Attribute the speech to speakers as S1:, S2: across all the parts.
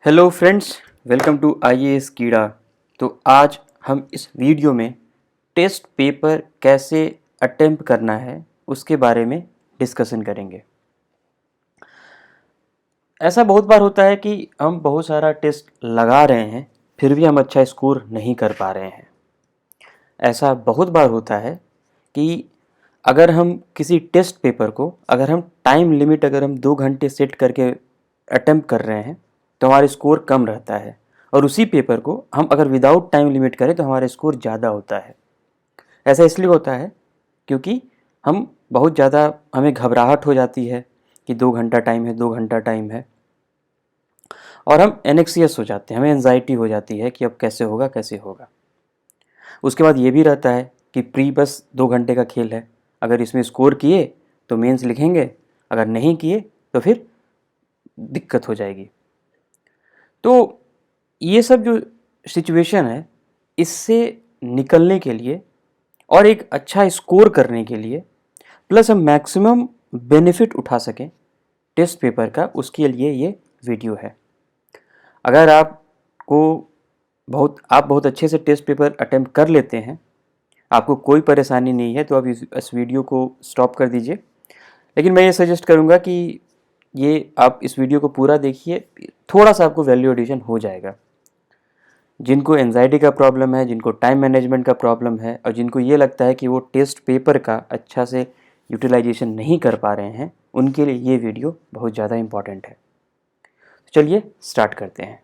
S1: Hello friends, welcome to IAS Keeda. तो आज हम इस वीडियो में टेस्ट पेपर कैसे अटेम्प्ट करना है उसके बारे में डिस्कशन करेंगे। ऐसा बहुत बार होता है कि हम बहुत सारा टेस्ट लगा रहे हैं फिर भी हम अच्छा स्कोर नहीं कर पा रहे हैं। ऐसा बहुत बार होता है कि अगर हम किसी टेस्ट पेपर को अगर हम टाइम लिमिट अगर हम 2 घंटे सेट करके अटेम्प्ट कर रहे हैं तो हमारा स्कोर कम रहता है, और उसी पेपर को हम अगर विदाउट टाइम लिमिट करें तो हमारा स्कोर ज़्यादा होता है। ऐसा इसलिए होता है क्योंकि हम बहुत ज़्यादा हमें घबराहट हो जाती है कि 2 घंटा टाइम है, 2 घंटा टाइम है, और हम एनेक्सियस हो जाते हैं, हमें एनजाइटी हो जाती है कि अब कैसे होगा कैसे होगा। उसके बाद ये भी रहता है कि प्री बस 2 घंटे का खेल है, अगर इसमें स्कोर किए तो मेंस लिखेंगे, अगर नहीं किए तो फिर दिक्कत हो जाएगी। तो ये सब जो सिचुएशन है, इससे निकलने के लिए और एक अच्छा स्कोर करने के लिए प्लस हम मैक्सिमम बेनिफिट उठा सकें टेस्ट पेपर का, उसके लिए ये वीडियो है। अगर आप बहुत अच्छे से टेस्ट पेपर अटेम्प्ट कर लेते हैं, आपको कोई परेशानी नहीं है, तो आप इस वीडियो को स्टॉप कर दीजिए। लेकिन मैं ये सजेस्ट करूँगा कि आप इस वीडियो को पूरा देखिए, थोड़ा सा आपको वैल्यू एडिशन हो जाएगा। जिनको एंजाइटी का प्रॉब्लम है, जिनको टाइम मैनेजमेंट का प्रॉब्लम है, और जिनको ये लगता है कि वो टेस्ट पेपर का अच्छा से यूटिलाइजेशन नहीं कर पा रहे हैं, उनके लिए ये वीडियो बहुत ज़्यादा इम्पॉर्टेंट है। चलिए स्टार्ट करते हैं।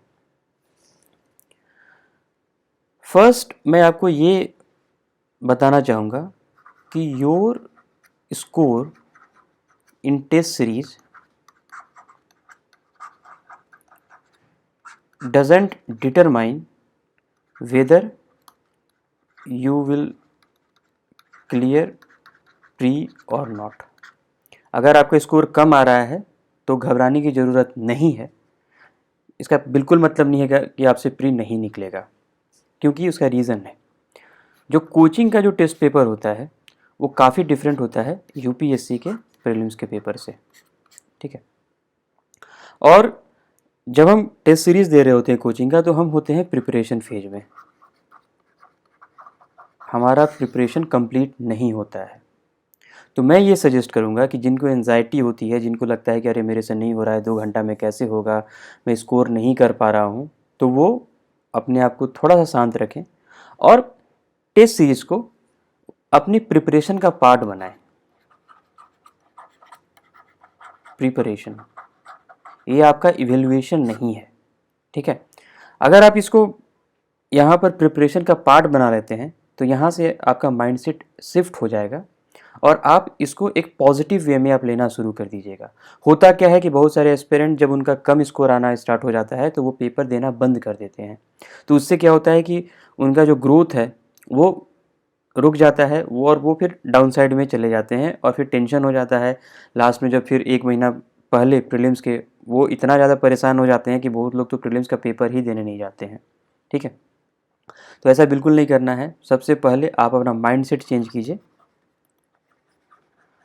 S1: फर्स्ट मैं आपको ये बताना चाहूँगा कि your score in test series doesn't determine whether you will clear pre or not। अगर आपका स्कोर कम आ रहा है तो घबराने की ज़रूरत नहीं है। इसका बिल्कुल मतलब नहीं है कि आपसे प्री नहीं निकलेगा, क्योंकि उसका रीज़न है। जो कोचिंग का जो टेस्ट पेपर होता है वो काफ़ी डिफरेंट होता है यूपीएससी के प्रीलिम्स के पेपर से, ठीक है। और जब हम टेस्ट सीरीज़ दे रहे होते हैं कोचिंग का, तो हम होते हैं प्रिपरेशन फेज में, हमारा प्रिपरेशन कंप्लीट नहीं होता है। तो मैं ये सजेस्ट करूँगा कि जिनको एंजाइटी होती है, जिनको लगता है कि अरे मेरे से नहीं हो रहा है, 2 घंटा में कैसे होगा, मैं स्कोर नहीं कर पा रहा हूँ, तो वो अपने आप को थोड़ा सा शांत रखें और टेस्ट सीरीज़ को अपनी प्रिपरेशन का पार्ट बनाएं। प्रिपरेशन, ये आपका इवेल्युएशन नहीं है, ठीक है। अगर आप इसको यहाँ पर प्रिपरेशन का पार्ट बना लेते हैं तो यहाँ से आपका माइंडसेट शिफ्ट हो जाएगा और आप इसको एक पॉजिटिव वे में आप लेना शुरू कर दीजिएगा। होता क्या है कि बहुत सारे एस्पिरेंट जब उनका कम स्कोर आना स्टार्ट हो जाता है तो वो पेपर देना बंद कर देते हैं। तो उससे क्या होता है कि उनका जो ग्रोथ है वो रुक जाता है, वो फिर डाउन साइड में चले जाते हैं, और फिर टेंशन हो जाता है। लास्ट में जब फिर 1 महीना पहले प्रीलिम्स के वो इतना ज़्यादा परेशान हो जाते हैं कि बहुत लोग तो प्रीलिम्स का पेपर ही देने नहीं जाते हैं, ठीक है। तो ऐसा बिल्कुल नहीं करना है। सबसे पहले आप अपना माइंडसेट चेंज कीजिए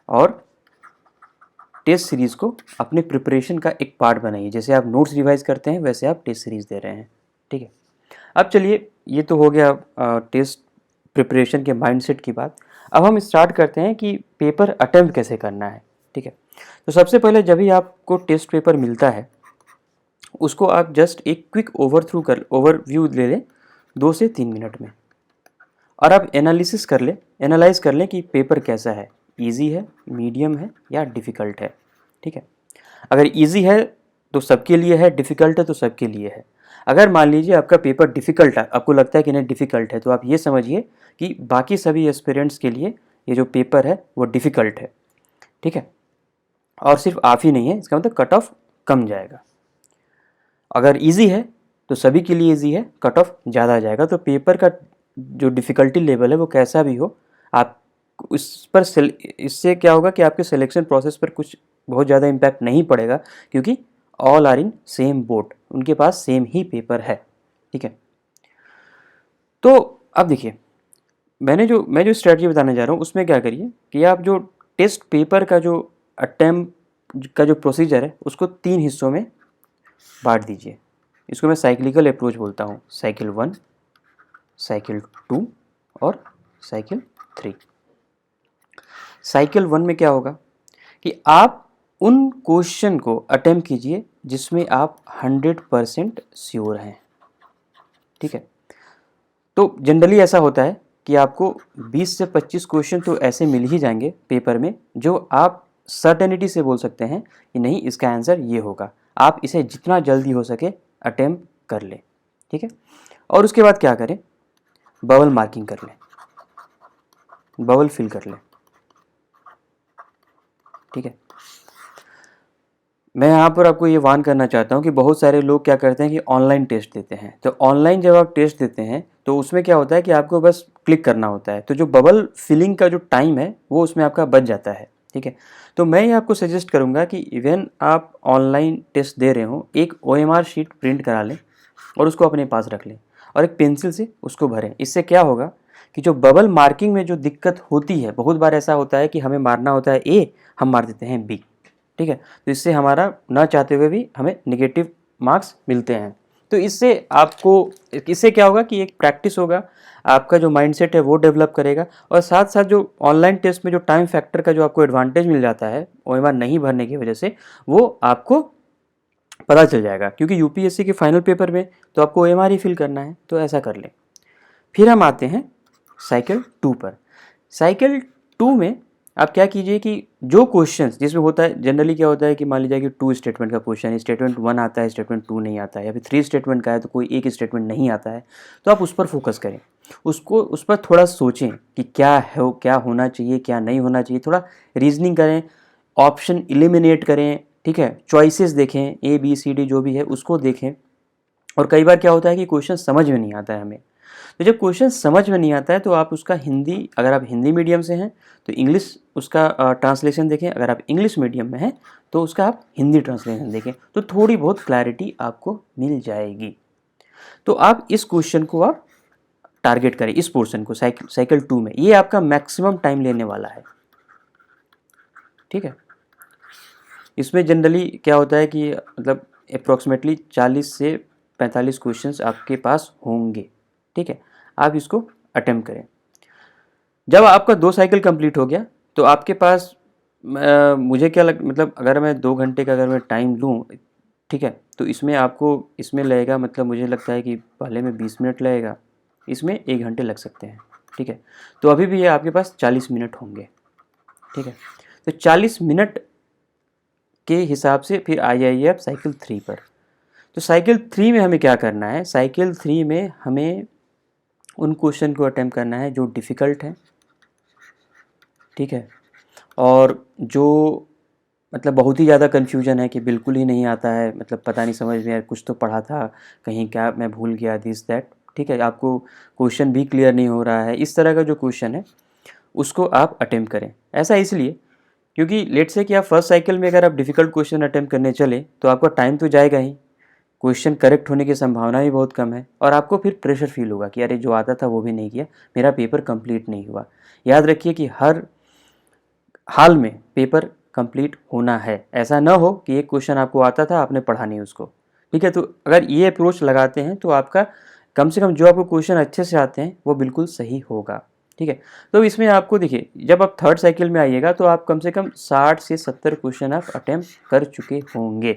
S1: और टेस्ट सीरीज़ को अपने प्रिपरेशन का एक पार्ट बनाइए। जैसे आप नोट्स रिवाइज करते हैं वैसे आप टेस्ट सीरीज़ दे रहे हैं, ठीक है। अब चलिए, ये तो हो गया टेस्ट प्रिपरेशन के माइंडसेट की बात। अब हम स्टार्ट करते हैं कि पेपर अटेम्प्ट कैसे करना है, ठीक है। तो सबसे पहले जब भी आपको टेस्ट पेपर मिलता है उसको आप जस्ट एक क्विक ओवरव्यू ले लें 2 से 3 मिनट में, और आप एनालाइज कर लें कि पेपर कैसा है, इजी है, मीडियम है या डिफ़िकल्ट है, ठीक है। अगर इजी है तो सबके लिए है, डिफ़िकल्ट है तो सबके लिए है। अगर मान लीजिए आपका पेपर डिफ़िकल्ट है, आपको लगता है कि नहीं डिफ़िकल्ट है, तो आप ये समझिए कि बाकी सभी एस्पिरेंट्स के लिए ये जो पेपर है वो डिफ़िकल्ट है, ठीक है। और सिर्फ आप ही नहीं है, इसका मतलब कट ऑफ कम जाएगा। अगर इजी है तो सभी के लिए इजी है, कट ऑफ ज़्यादा जाएगा। तो पेपर का जो डिफ़िकल्टी लेवल है वो कैसा भी हो, आप उस पर इससे क्या होगा कि आपके सिलेक्शन प्रोसेस पर कुछ बहुत ज़्यादा इम्पैक्ट नहीं पड़ेगा, क्योंकि all are in same boat, उनके पास सेम ही पेपर है, ठीक है। तो अब देखिए, मैं जो स्ट्रेटजी बताने जा रहा हूँ उसमें क्या करिए कि आप जो टेस्ट पेपर का जो अटेम्प्ट का जो प्रोसीजर है उसको 3 हिस्सों में बांट दीजिए। इसको मैं साइक्लिकल अप्रोच बोलता हूँ, साइकिल 1, साइकिल 2 और साइकिल 3। साइकिल 1 में क्या होगा कि आप उन क्वेश्चन को अटेम्प्ट कीजिए जिसमें आप 100% श्योर हैं, ठीक है। तो जनरली ऐसा होता है कि आपको 20 से 25 क्वेश्चन तो ऐसे मिल ही जाएंगे पेपर में जो आप सर्टेनिटी से बोल सकते हैं कि नहीं इसका आंसर ये होगा। आप इसे जितना जल्दी हो सके अटेम्प्ट कर लें, ठीक है। और उसके बाद क्या करें, बबल मार्किंग कर लें, बबल फिल कर लें, ठीक है। मैं यहाँ पर आपको ये वार्न करना चाहता हूँ कि बहुत सारे लोग क्या करते हैं कि ऑनलाइन टेस्ट देते हैं। तो ऑनलाइन जब आप टेस्ट देते हैं तो उसमें क्या होता है कि आपको बस क्लिक करना होता है, तो जो बबल फिलिंग का जो टाइम है वो उसमें आपका बच जाता है, ठीक है। तो मैं ये आपको सजेस्ट करूँगा कि इवन आप ऑनलाइन टेस्ट दे रहे हो, एक OMR शीट प्रिंट करा लें और उसको अपने पास रख लें और एक पेंसिल से उसको भरें। इससे क्या होगा कि जो बबल मार्किंग में जो दिक्कत होती है, बहुत बार ऐसा होता है कि हमें मारना होता है A, हम मार देते हैं B, ठीक है। तो इससे हमारा ना चाहते हुए भी हमें नेगेटिव मार्क्स मिलते हैं। तो इससे क्या होगा कि एक प्रैक्टिस होगा, आपका जो माइंडसेट है वो डेवलप करेगा और साथ साथ जो ऑनलाइन टेस्ट में जो टाइम फैक्टर का जो आपको एडवांटेज मिल जाता है OMR नहीं भरने की वजह से, वो आपको पता चल जाएगा। क्योंकि UPSC के फाइनल पेपर में तो आपको OMR ही फिल करना है, तो ऐसा कर लें। फिर हम आते हैं साइकिल 2 पर। साइकिल 2 में आप क्या कीजिए कि जो क्वेश्चंस जिसमें होता है, जनरली क्या होता है कि मान लीजिए कि 2 स्टेटमेंट का क्वेश्चन है, स्टेटमेंट 1 आता है, स्टेटमेंट 2 नहीं आता है, या फिर 3 स्टेटमेंट का है तो कोई एक स्टेटमेंट नहीं आता है, तो आप उस पर फोकस करें, उस पर थोड़ा सोचें कि क्या होना चाहिए, क्या नहीं होना चाहिए, थोड़ा रीजनिंग करें, ऑप्शन इलिमिनेट करें, ठीक है, चॉइसेस देखें, ABCD जो भी है उसको देखें। और कई बार क्या होता है कि क्वेश्चन समझ में नहीं आता है हमें, तो जब क्वेश्चन समझ में नहीं आता है तो आप उसका हिंदी, अगर आप हिंदी मीडियम से हैं तो इंग्लिश उसका ट्रांसलेशन देखें, अगर आप इंग्लिश मीडियम में हैं तो उसका आप हिंदी ट्रांसलेशन देखें, तो थोड़ी बहुत क्लैरिटी आपको मिल जाएगी। तो आप इस क्वेश्चन को आप टारगेट करें, इस पोर्शन को साइकिल 2 में, ये आपका मैक्सिमम टाइम लेने वाला है, ठीक है। इसमें जनरली क्या होता है कि मतलब अप्रॉक्सीमेटली 40 से 45 क्वेश्चंस आपके पास होंगे, ठीक है। आप इसको अटेम्प्ट करें। जब आपका 2 साइकिल कंप्लीट हो गया तो आपके पास मुझे क्या मतलब अगर मैं 2 घंटे का अगर मैं टाइम लूँ, ठीक है, तो इसमें लगेगा, मतलब मुझे लगता है कि पहले में 20 मिनट लगेगा, इसमें 1 घंटे लग सकते हैं, ठीक है। तो अभी भी ये आपके पास 40 मिनट होंगे, ठीक है। तो 40 मिनट के हिसाब से फिर आ जाइए आप साइकिल 3 पर। तो साइकिल 3 में हमें क्या करना है, साइकिल 3 में हमें उन क्वेश्चन को अटेम्प्ट करना है जो डिफ़िकल्ट हैं, ठीक है, और जो मतलब बहुत ही ज़्यादा कन्फ्यूजन है कि बिल्कुल ही नहीं आता है, मतलब पता नहीं समझ में, यार कुछ तो पढ़ा था, कहीं क्या मैं भूल गया, दिस दैट, ठीक है, आपको क्वेश्चन भी क्लियर नहीं हो रहा है, इस तरह का जो क्वेश्चन है उसको आप अटेम्प्ट करें। ऐसा इसलिए क्योंकि लेट से कि आप फर्स्ट साइकिल में अगर आप डिफ़िकल्ट क्वेश्चन अटेम्प्ट करने चले तो आपका टाइम तो जाएगा ही, क्वेश्चन करेक्ट होने की संभावना भी बहुत कम है, और आपको फिर प्रेशर फील होगा कि अरे जो आता था वो भी नहीं किया, मेरा पेपर कंप्लीट नहीं हुआ। याद रखिए कि हर हाल में पेपर कंप्लीट होना है, ऐसा ना हो कि एक क्वेश्चन आपको आता था आपने पढ़ा नहीं उसको, ठीक है। तो अगर ये अप्रोच लगाते हैं तो आपका कम से कम जो आपको क्वेश्चन अच्छे से आते हैं वो बिल्कुल सही होगा, ठीक है। तो इसमें आपको देखिए, जब आप थर्ड साइकिल में आइएगा तो आप कम से कम 60 से 70 क्वेश्चन आप अटेम्प्ट कर चुके होंगे,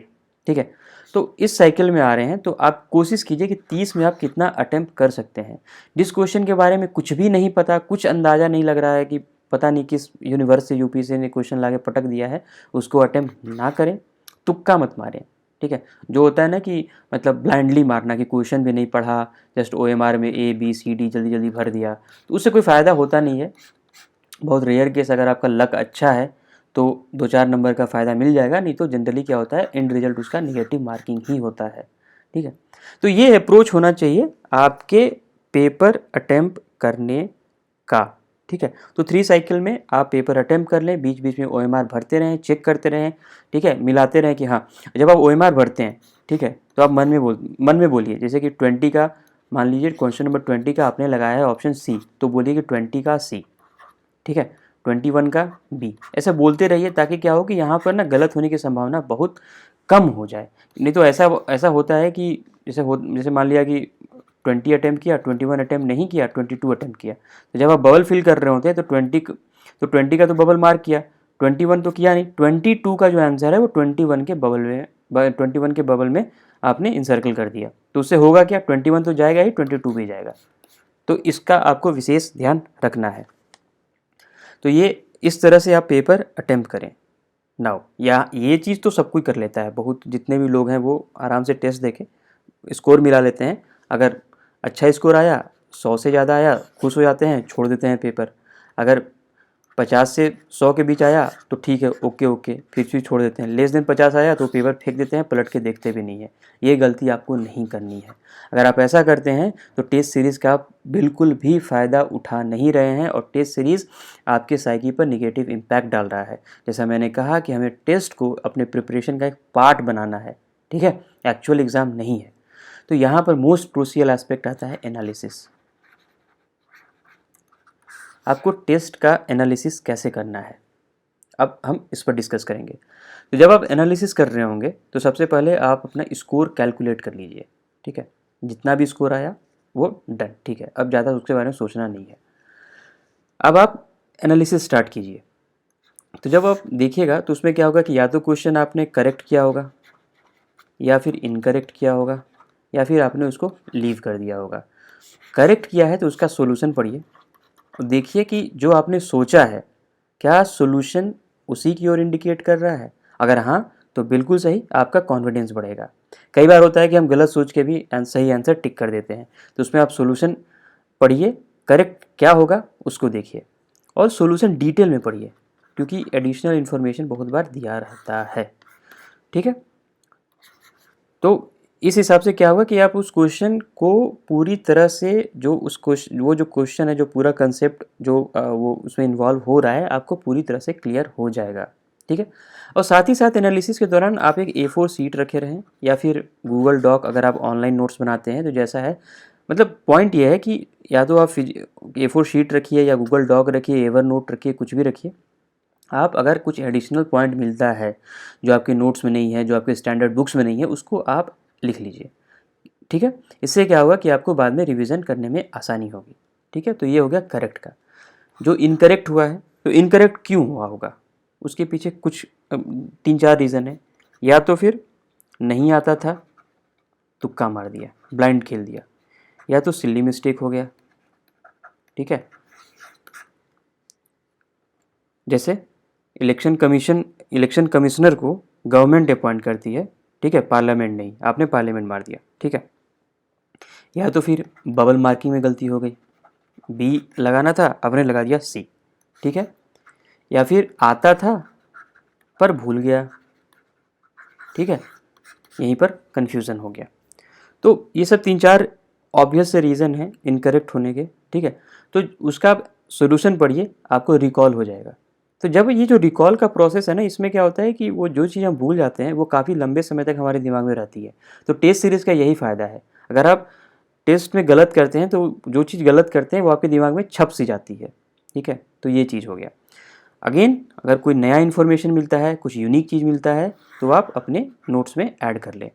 S1: ठीक है। तो इस साइकिल में आ रहे हैं तो आप कोशिश कीजिए कि 30 में आप कितना अटेम्प्ट कर सकते हैं। जिस क्वेश्चन के बारे में कुछ भी नहीं पता, कुछ अंदाज़ा नहीं लग रहा है कि पता नहीं किस यूनिवर्स से UPSC ने क्वेश्चन लाके पटक दिया है, उसको अटेम्प्ट ना करें, तुक्का मत मारें, ठीक है। जो होता है ना कि मतलब ब्लाइंडली मारना, कि क्वेश्चन भी नहीं पढ़ा, जस्ट OMR में ABCD जल्दी जल्दी भर दिया, तो उससे कोई फ़ायदा होता नहीं है। बहुत रेयर केस अगर आपका लक अच्छा है तो 2-4 नंबर का फ़ायदा मिल जाएगा, नहीं तो जनरली क्या होता है, एंड रिजल्ट उसका नेगेटिव मार्किंग ही होता है, ठीक है। तो ये अप्रोच होना चाहिए आपके पेपर अटेम्प्ट करने का, ठीक है। तो 3 साइकिल में आप पेपर अटेम्प्ट कर लें, बीच बीच में OMR भरते रहें, चेक करते रहें, ठीक है, मिलाते रहें कि हाँ, जब आप OMR भरते हैं, ठीक है, तो आप मन में बोलिए, जैसे कि 20 का, मान लीजिए क्वेश्चन नंबर 20 का आपने लगाया है ऑप्शन C, तो बोलिए कि 20 का C, ठीक है, 21 का B, ऐसा बोलते रहिए ताकि क्या हो कि यहाँ पर ना गलत होने की संभावना बहुत कम हो जाए। नहीं तो ऐसा होता है कि जैसे मान लिया कि 20 अटैम्प्ट किया, 21 अटैम्प्ट नहीं किया, 22 अटैम्प्ट किया, तो जब आप बबल फिल कर रहे होते हैं तो 20 का तो बबल मार्क किया, 21 तो किया नहीं, 22 का जो आंसर है वो 21 के बबल में आपने इंसर्कल कर दिया, तो उससे होगा क्या, 21 तो जाएगा ही, 22 भी जाएगा। तो इसका आपको विशेष ध्यान रखना है। तो ये इस तरह से आप पेपर अटेम्प्ट करें। नाउ या ये चीज़ तो सब कोई कर लेता है, बहुत जितने भी लोग हैं वो आराम से टेस्ट देके स्कोर मिला लेते हैं। अगर अच्छा स्कोर आया, 100 से ज़्यादा आया, खुश हो जाते हैं, छोड़ देते हैं पेपर। अगर 50 से 100 के बीच आया तो ठीक है, ओके फिर छोड़ देते हैं। लेस देन 50 आया तो पेपर फेंक देते हैं, पलट के देखते भी नहीं है। ये गलती आपको नहीं करनी है। अगर आप ऐसा करते हैं तो टेस्ट सीरीज़ का आप बिल्कुल भी फ़ायदा उठा नहीं रहे हैं और टेस्ट सीरीज़ आपके साइकी पर निगेटिव इम्पैक्ट डाल रहा है। जैसा मैंने कहा कि हमें टेस्ट को अपने प्रिपरेशन का एक पार्ट बनाना है, ठीक है, एक्चुअल एग्ज़ाम नहीं है। तो यहाँ पर मोस्ट क्रूशियल एस्पेक्ट आता है एनालिसिस। आपको टेस्ट का एनालिसिस कैसे करना है, अब हम इस पर डिस्कस करेंगे। तो जब आप एनालिसिस कर रहे होंगे तो सबसे पहले आप अपना स्कोर कैलकुलेट कर लीजिए, ठीक है। जितना भी स्कोर आया वो डन, ठीक है, अब ज़्यादा उसके बारे में सोचना नहीं है। अब आप एनालिसिस स्टार्ट कीजिए। तो जब आप देखिएगा तो उसमें क्या होगा कि या तो क्वेश्चन आपने करेक्ट किया होगा, या फिर इनकरेक्ट किया होगा, या फिर आपने उसको लीव कर दिया होगा। करेक्ट किया है तो उसका सोल्यूशन पढ़िए और देखिए कि जो आपने सोचा है क्या सोल्यूशन उसी की ओर इंडिकेट कर रहा है। अगर हाँ तो बिल्कुल सही, आपका कॉन्फिडेंस बढ़ेगा। कई बार होता है कि हम गलत सोच के भी सही आंसर टिक कर देते हैं, तो उसमें आप सोल्यूशन पढ़िए, करेक्ट क्या होगा उसको देखिए और सोल्यूशन डिटेल में पढ़िए, क्योंकि एडिशनल इन्फॉर्मेशन बहुत बार दिया रहता है, ठीक है। तो इस हिसाब से क्या होगा कि आप उस क्वेश्चन को पूरी तरह से वो जो क्वेश्चन है, जो पूरा कंसेप्ट जो वो उसमें इन्वॉल्व हो रहा है, आपको पूरी तरह से क्लियर हो जाएगा, ठीक है। और साथ ही साथ एनालिसिस के दौरान आप एक A4 शीट रखे रहें या फिर गूगल डॉक, अगर आप ऑनलाइन नोट्स बनाते हैं तो जैसा है, मतलब पॉइंट ये है कि या तो आप A4 शीट रखिए या गूगल डॉक रखिए, एवर नोट रखिए, कुछ भी रखिए। आप अगर कुछ एडिशनल पॉइंट मिलता है जो आपके नोट्स में नहीं है, जो आपके स्टैंडर्ड बुक्स में नहीं है, उसको आप लिख लीजिए, ठीक है। इससे क्या होगा कि आपको बाद में रिवीजन करने में आसानी होगी, ठीक है। तो ये हो गया करेक्ट का। जो इनकरेक्ट हुआ है, तो इनकरेक्ट क्यों हुआ होगा, उसके पीछे कुछ 3-4 रीज़न है। या तो फिर नहीं आता था, तुक्का मार दिया, ब्लाइंड खेल दिया, या तो सिली मिस्टेक हो गया, ठीक है। जैसे इलेक्शन कमिश्नर को गवर्नमेंट अपॉइंट करती है, ठीक है, पार्लियामेंट नहीं, आपने पार्लियामेंट मार दिया, ठीक है। या तो फिर बबल मार्किंग में गलती हो गई, बी लगाना था आपने लगा दिया सी, ठीक है। या फिर आता था पर भूल गया, ठीक है, यहीं पर कन्फ्यूज़न हो गया। तो ये सब 3-4 ऑब्वियस से रीज़न है इनकरेक्ट होने के, ठीक है। तो उसका सोल्यूशन पढ़िए, आपको रिकॉल हो जाएगा। तो जब ये जो रिकॉल का प्रोसेस है ना, इसमें क्या होता है कि वो जो चीज़ हम भूल जाते हैं वो काफ़ी लंबे समय तक हमारे दिमाग में रहती है। तो टेस्ट सीरीज़ का यही फ़ायदा है। अगर आप टेस्ट में गलत करते हैं तो जो चीज़ गलत करते हैं वो आपके दिमाग में छप सी जाती है, ठीक है। तो ये चीज़ हो गया। अगेन अगर कोई नया इन्फॉर्मेशन मिलता है, कुछ यूनिक चीज़ मिलता है, तो आप अपने नोट्स में ऐड कर लें।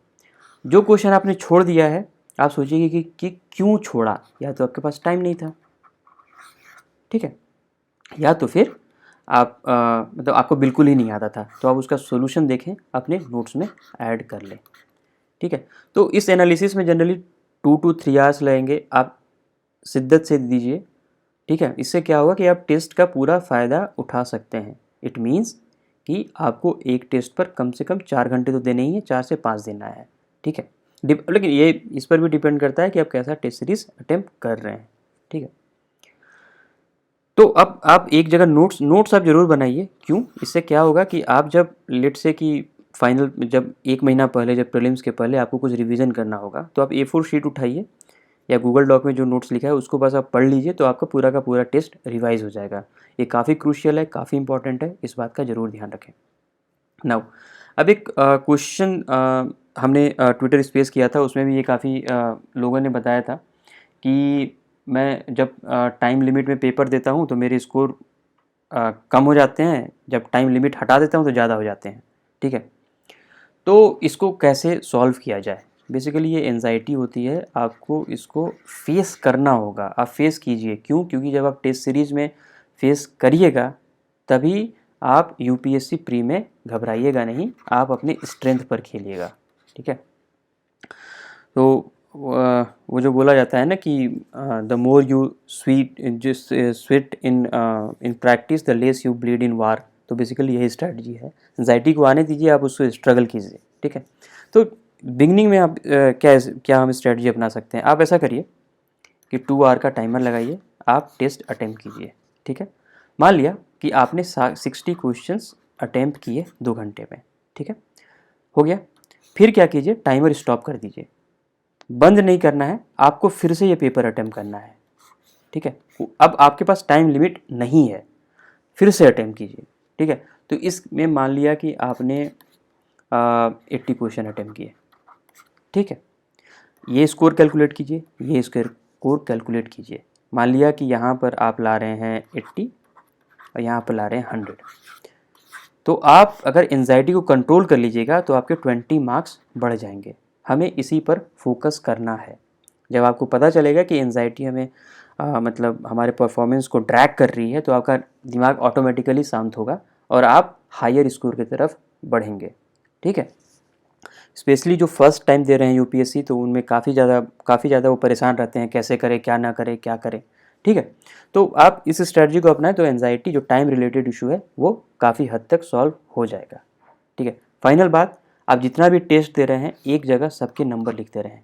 S1: जो क्वेश्चन आपने छोड़ दिया है, आप सोचिए कि क्यों छोड़ा, या तो आपके पास टाइम नहीं था, ठीक है, या तो फिर आप मतलब आपको बिल्कुल ही नहीं आता था, तो आप उसका सॉल्यूशन देखें, अपने नोट्स में ऐड कर लें, ठीक है। तो इस एनालिसिस में जनरली 2 to 3 आवर्स लगेंगे, आप शिद्दत से दीजिए, ठीक है। इससे क्या होगा कि आप टेस्ट का पूरा फ़ायदा उठा सकते हैं। इट मीन्स कि आपको एक टेस्ट पर कम से कम 4 घंटे तो देने ही है, 4 से 5 देना है, ठीक है। लेकिन ये इस पर भी डिपेंड करता है कि आप कैसा टेस्ट सीरीज़ अटेम्प्ट कर रहे हैं, ठीक है। तो अब आप एक जगह नोट्स आप ज़रूर बनाइए। क्यों? इससे क्या होगा कि आप जब लेट से कि फाइनल जब 1 महीना पहले, जब प्रीलिम्स के पहले आपको कुछ रिवीजन करना होगा, तो आप A4 शीट उठाइए या गूगल डॉक में जो नोट्स लिखा है उसको बस आप पढ़ लीजिए, तो आपका पूरा का पूरा टेस्ट रिवाइज हो जाएगा। ये काफ़ी क्रूशियल है, काफ़ी इंपॉर्टेंट है, इस बात का ज़रूर ध्यान रखें। नाउ अब एक क्वेश्चन हमने ट्विटर स्पेस किया था, उसमें भी ये काफ़ी लोगों ने बताया था कि मैं जब टाइम लिमिट में पेपर देता हूँ तो मेरे स्कोर कम हो जाते हैं, जब टाइम लिमिट हटा देता हूँ तो ज़्यादा हो जाते हैं। ठीक है, तो इसको कैसे सॉल्व किया जाए? बेसिकली ये एंजाइटी होती है, आपको इसको फेस करना होगा, आप फेस कीजिए। क्यों? क्योंकि जब आप टेस्ट सीरीज़ में फेस करिएगा तभी आप यूपीएससी प्री में घबराइएगा नहीं, आप अपने स्ट्रेंथ पर खेलिएगा। ठीक है, तो वो जो बोला जाता है ना कि the more you sweat in practice the less you bleed in war. तो बेसिकली यही स्ट्रैटेजी है, एंजाइटी को आने दीजिए, आप उससे स्ट्रगल कीजिए। ठीक है, तो बिगनिंग में आप क्या हम स्ट्रैटेजी अपना सकते हैं? आप ऐसा करिए कि 2 आवर का टाइमर लगाइए, आप टेस्ट अटेम्प्ट कीजिए। ठीक है, मान लिया कि आपने 60 क्वेश्चंस अटेम्प्ट किए 2 घंटे में। ठीक है, हो गया। फिर क्या कीजिए, टाइमर स्टॉप कर दीजिए, बंद नहीं करना है, आपको फिर से ये पेपर अटेम्प्ट करना है। ठीक है, अब आपके पास टाइम लिमिट नहीं है, फिर से अटेम्प्ट कीजिए। ठीक है, तो इसमें मान लिया कि आपने 80 क्वेश्चन अटेम्प्ट किए। ठीक है, ये स्कोर कैलकुलेट कीजिए, ये स्कोर कैलकुलेट कीजिए। मान लिया कि यहाँ पर आप ला रहे हैं 80 और यहाँ पर ला रहे हैं 100। तो आप अगर एंजाइटी को कंट्रोल कर लीजिएगा तो आपके 20 मार्क्स बढ़ जाएंगे। हमें इसी पर फोकस करना है। जब आपको पता चलेगा कि एंजाइटी हमें मतलब हमारे परफॉर्मेंस को ड्रैग कर रही है तो आपका दिमाग ऑटोमेटिकली शांत होगा और आप हायर स्कोर की तरफ बढ़ेंगे। ठीक है, स्पेशली जो फर्स्ट टाइम दे रहे हैं यूपीएससी, तो उनमें काफ़ी ज़्यादा वो परेशान रहते हैं, कैसे करें, क्या ना करें, क्या करें। ठीक है, तो आप इस स्ट्रेटजी को अपनाएं तो एंजाइटी जो टाइम रिलेटेड इशू है वो काफ़ी हद तक सॉल्व हो जाएगा। ठीक है, फाइनल बात, आप जितना भी टेस्ट दे रहे हैं एक जगह सबके नंबर लिखते रहें।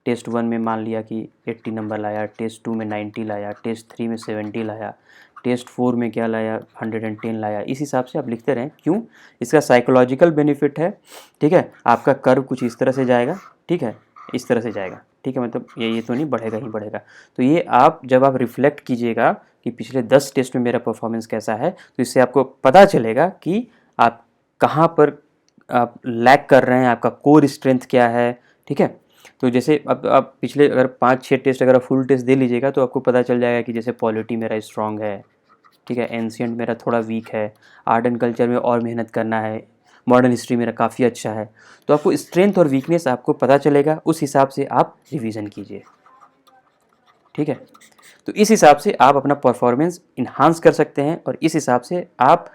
S1: टेस्ट 1 में मान लिया कि 80 नंबर लाया, टेस्ट 2 में 90 लाया, टेस्ट 3 में 70 लाया, टेस्ट 4 में क्या लाया, 110 लाया। इस हिसाब से आप लिखते रहें। क्यों? इसका साइकोलॉजिकल बेनिफिट है। ठीक है, आपका कर्व कुछ इस तरह से जाएगा। ठीक है, इस तरह से जाएगा। ठीक है, मतलब ये तो नहीं बढ़ेगा ही बढ़ेगा। तो ये आप जब आप रिफ्लेक्ट कीजिएगा कि पिछले 10 टेस्ट में मेरा परफॉर्मेंस कैसा है, तो इससे आपको पता चलेगा कि आप कहाँ पर आप लैग कर रहे हैं, आपका कोर स्ट्रेंथ क्या है। ठीक है, तो जैसे अब आप पिछले अगर 5-6 टेस्ट अगर आप फुल टेस्ट दे लीजिएगा तो आपको पता चल जाएगा कि जैसे पॉलिटी मेरा स्ट्रांग है। ठीक है, एंशिएंट मेरा थोड़ा वीक है, आर्ट एंड कल्चर में और मेहनत करना है, मॉडर्न हिस्ट्री मेरा काफ़ी अच्छा है। तो आपको स्ट्रेंथ और वीकनेस आपको पता चलेगा, उस हिसाब से आप रिवीजन कीजिए। ठीक है, तो इस हिसाब से आप अपना परफॉर्मेंस इन्हांस कर सकते हैं और इस हिसाब से आप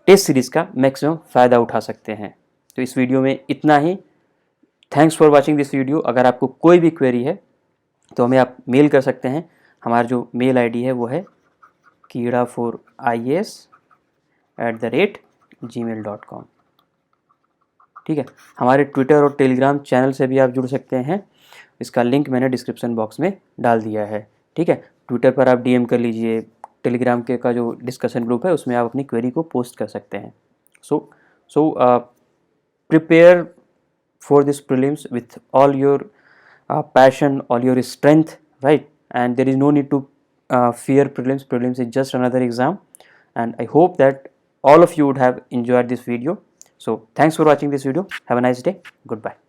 S1: टेस्ट सीरीज़ का मैक्सिमम फ़ायदा उठा सकते हैं। तो इस वीडियो में इतना ही। Thanks for watching this video. अगर आपको कोई भी क्वेरी है तो हमें आप मेल कर सकते हैं। हमारा जो मेल आईडी है वो है keeda4ias@gmail.com। ठीक है, हमारे ट्विटर और टेलीग्राम चैनल से भी आप जुड़ सकते हैं। इसका लिंक मैंने डिस्क्रिप्शन बॉक्स में डाल दिया है। ठीक है, ट्विटर पर आप डीएम कर लीजिए, टेलीग्राम के का जो डिस्कशन ग्रुप है उसमें आप अपनी क्वेरी को पोस्ट कर सकते हैं। So prepare for this prelims with all your passion, all your strength, right? And there is no need to fear prelims. Prelims is just another exam, and I hope that all of you would have enjoyed this video. So thanks for watching this video. Have a nice day. Goodbye.